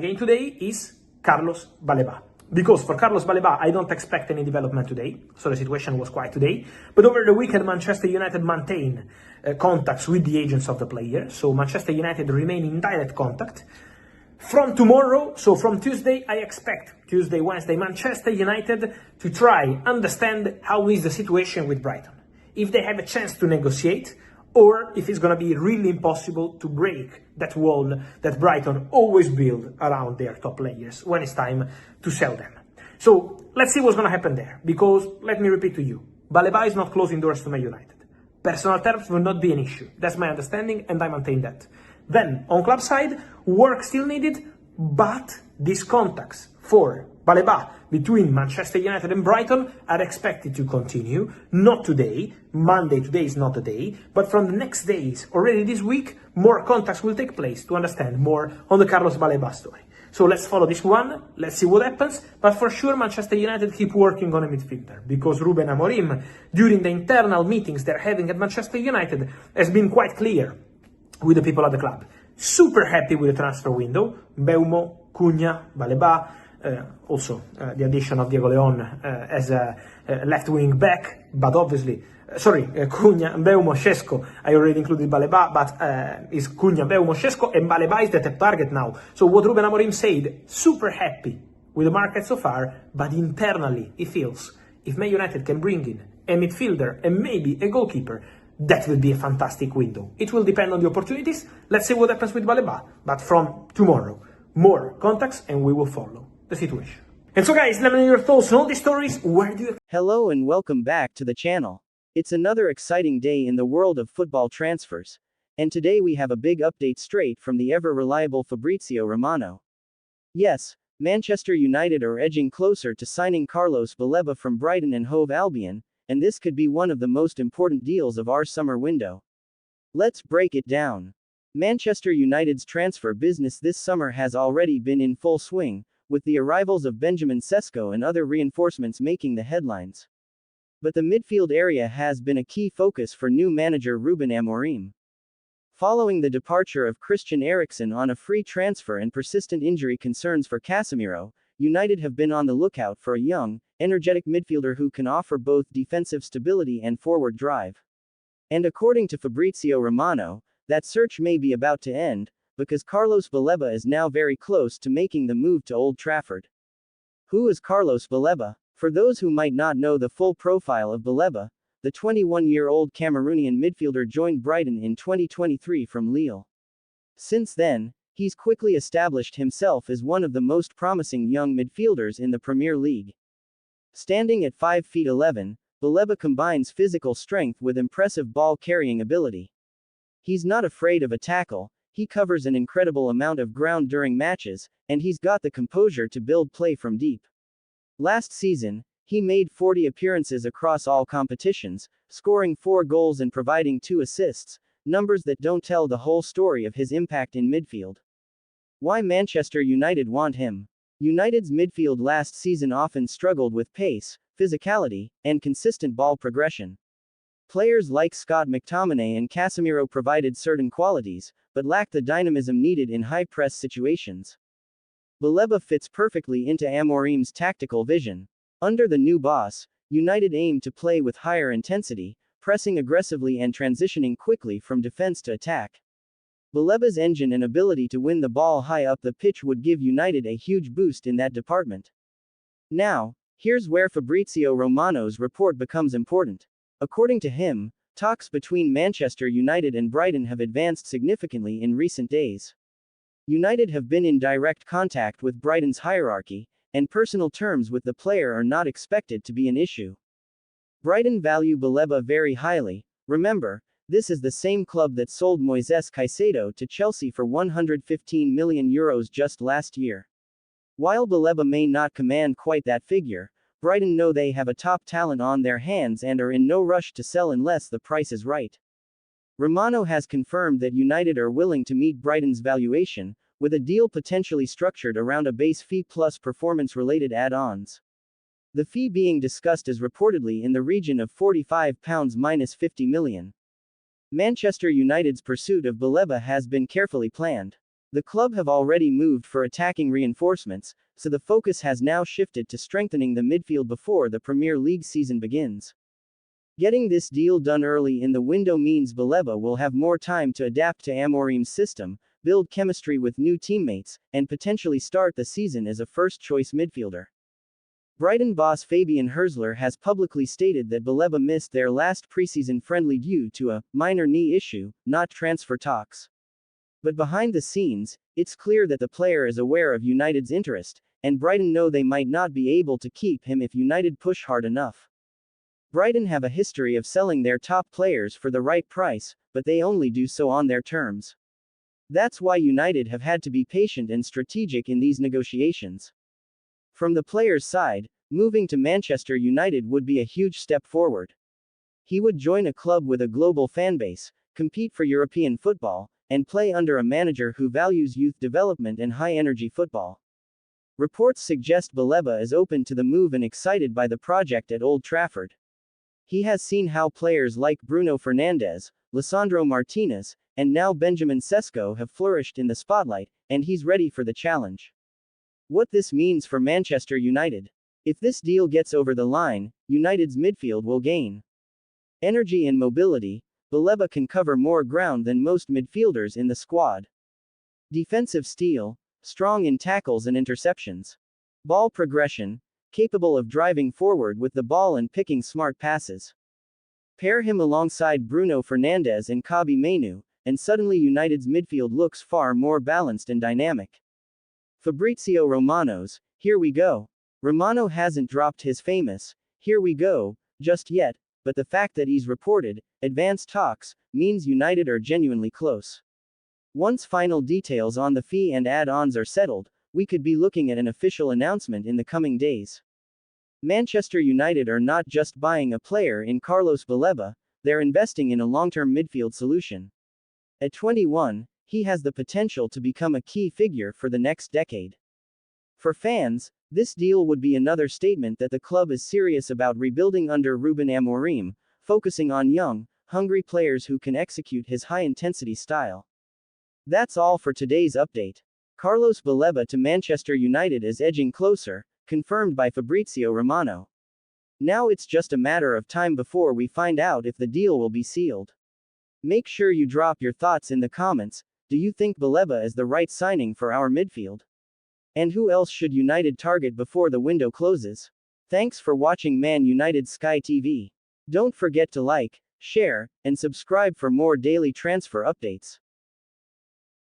again today is Carlos Baleba. Because for Carlos Baleba, I don't expect any development today, so the situation was quiet today. But over the weekend, Manchester United maintain contacts with the agents of the player, so Manchester United remain in direct contact. From tomorrow, so from Tuesday, I expect Tuesday, Wednesday, Manchester United to try understand how is the situation with Brighton. If they have a chance to negotiate, or if it's going to be really impossible to break that wall that Brighton always build around their top players when it's time to sell them. So let's see what's going to happen there, because let me repeat to you, Baleba is not closing doors to Man United. Personal terms will not be an issue. That's my understanding, and I maintain that. Then, on club side, work still needed, but these contacts for Baleba between Manchester United and Brighton are expected to continue, not today, Monday today is not the day, but from the next days, already this week, more contacts will take place to understand more on the Carlos Baleba story. So let's follow this one, let's see what happens, but for sure Manchester United keep working on a midfielder, because Ruben Amorim, during the internal meetings they're having at Manchester United, has been quite clear with the people at the club. Super happy with the transfer window, Mbeumo, Cunha, Baleba, also the addition of Diego Leon as a left wing back, but obviously, Cunha, Mbeumo, Sesko, I already included Baleba, but is Cunha, Mbeumo, Sesko, and Baleba is the top target now. So what Ruben Amorim said, super happy with the market so far, but internally he feels if Man United can bring in a midfielder and maybe a goalkeeper, that will be a fantastic window. It will depend on the opportunities. Let's see what happens with Baleba, but from tomorrow, more contacts and we will follow the situation. And so guys, let me know your thoughts on all these stories. Where do you... Hello and welcome back to the channel. It's another exciting day in the world of football transfers. And today we have a big update straight from the ever-reliable Fabrizio Romano. Yes, Manchester United are edging closer to signing Carlos Baleba from Brighton and Hove Albion, and this could be one of the most important deals of our summer window. Let's break it down. Manchester United's transfer business this summer has already been in full swing, with the arrivals of Benjamin Sesko and other reinforcements making the headlines. But the midfield area has been a key focus for new manager Ruben Amorim. Following the departure of Christian Eriksen on a free transfer and persistent injury concerns for Casemiro, United have been on the lookout for a young, energetic midfielder who can offer both defensive stability and forward drive. And according to Fabrizio Romano, that search may be about to end, because Carlos Baleba is now very close to making the move to Old Trafford. Who is Carlos Baleba? For those who might not know the full profile of Baleba, the 21-year-old Cameroonian midfielder joined Brighton in 2023 from Lille. Since then, he's quickly established himself as one of the most promising young midfielders in the Premier League. Standing at 5 feet 11, Baleba combines physical strength with impressive ball-carrying ability. He's not afraid of a tackle, he covers an incredible amount of ground during matches, and he's got the composure to build play from deep. Last season, he made 40 appearances across all competitions, scoring 4 goals and providing 2 assists, numbers that don't tell the whole story of his impact in midfield. Why Manchester United want him? United's midfield last season often struggled with pace, physicality, and consistent ball progression. Players like Scott McTominay and Casemiro provided certain qualities, but lacked the dynamism needed in high-press situations. Baleba fits perfectly into Amorim's tactical vision. Under the new boss, United aim to play with higher intensity, pressing aggressively and transitioning quickly from defense to attack. Baleba's engine and ability to win the ball high up the pitch would give United a huge boost in that department. Now, here's where Fabrizio Romano's report becomes important. According to him, talks between Manchester United and Brighton have advanced significantly in recent days. United have been in direct contact with Brighton's hierarchy, and personal terms with the player are not expected to be an issue. Brighton value Baleba very highly. Remember, this is the same club that sold Moises Caicedo to Chelsea for €115 million just last year. While Baleba may not command quite that figure, Brighton know they have a top talent on their hands and are in no rush to sell unless the price is right. Romano has confirmed that United are willing to meet Brighton's valuation, with a deal potentially structured around a base fee plus performance-related add-ons. The fee being discussed is reportedly in the region of £45 minus 50 million. Manchester United's pursuit of Baleba has been carefully planned. The club have already moved for attacking reinforcements, so the focus has now shifted to strengthening the midfield before the Premier League season begins. Getting this deal done early in the window means Baleba will have more time to adapt to Amorim's system, build chemistry with new teammates, and potentially start the season as a first-choice midfielder. Brighton boss Fabian Herzler has publicly stated that Baleba missed their last preseason friendly due to a minor knee issue, not transfer talks. But behind the scenes, it's clear that the player is aware of United's interest, and Brighton know they might not be able to keep him if United push hard enough. Brighton have a history of selling their top players for the right price, but they only do so on their terms. That's why United have had to be patient and strategic in these negotiations. From the player's side, moving to Manchester United would be a huge step forward. He would join a club with a global fanbase, compete for European football, and play under a manager who values youth development and high-energy football. Reports suggest Baleba is open to the move and excited by the project at Old Trafford. He has seen how players like Bruno Fernandes, Lisandro Martinez, and now Benjamin Sesko have flourished in the spotlight, and he's ready for the challenge. What this means for Manchester United. If this deal gets over the line, United's midfield will gain energy and mobility. Baleba can cover more ground than most midfielders in the squad. Defensive steel, strong in tackles and interceptions. Ball progression, capable of driving forward with the ball and picking smart passes. Pair him alongside Bruno Fernandes and Kobbie Mainoo, and suddenly United's midfield looks far more balanced and dynamic. Fabrizio Romano's, "Here we go." Romano hasn't dropped his famous, "Here we go," just yet, but the fact that he's reported advanced talks means United are genuinely close. Once final details on the fee and add-ons are settled, we could be looking at an official announcement in the coming days. Manchester United are not just buying a player in Carlos Baleba, they're investing in a long-term midfield solution. At 21, he has the potential to become a key figure for the next decade. For fans, this deal would be another statement that the club is serious about rebuilding under Ruben Amorim, focusing on young, hungry players who can execute his high-intensity style. That's all for today's update. Carlos Baleba to Manchester United is edging closer, confirmed by Fabrizio Romano. Now it's just a matter of time before we find out if the deal will be sealed. Make sure you drop your thoughts in the comments. Do you think Baleba is the right signing for our midfield? And who else should United target before the window closes? Thanks for watching Man United Sky TV. Don't forget to like, share, and subscribe for more daily transfer updates.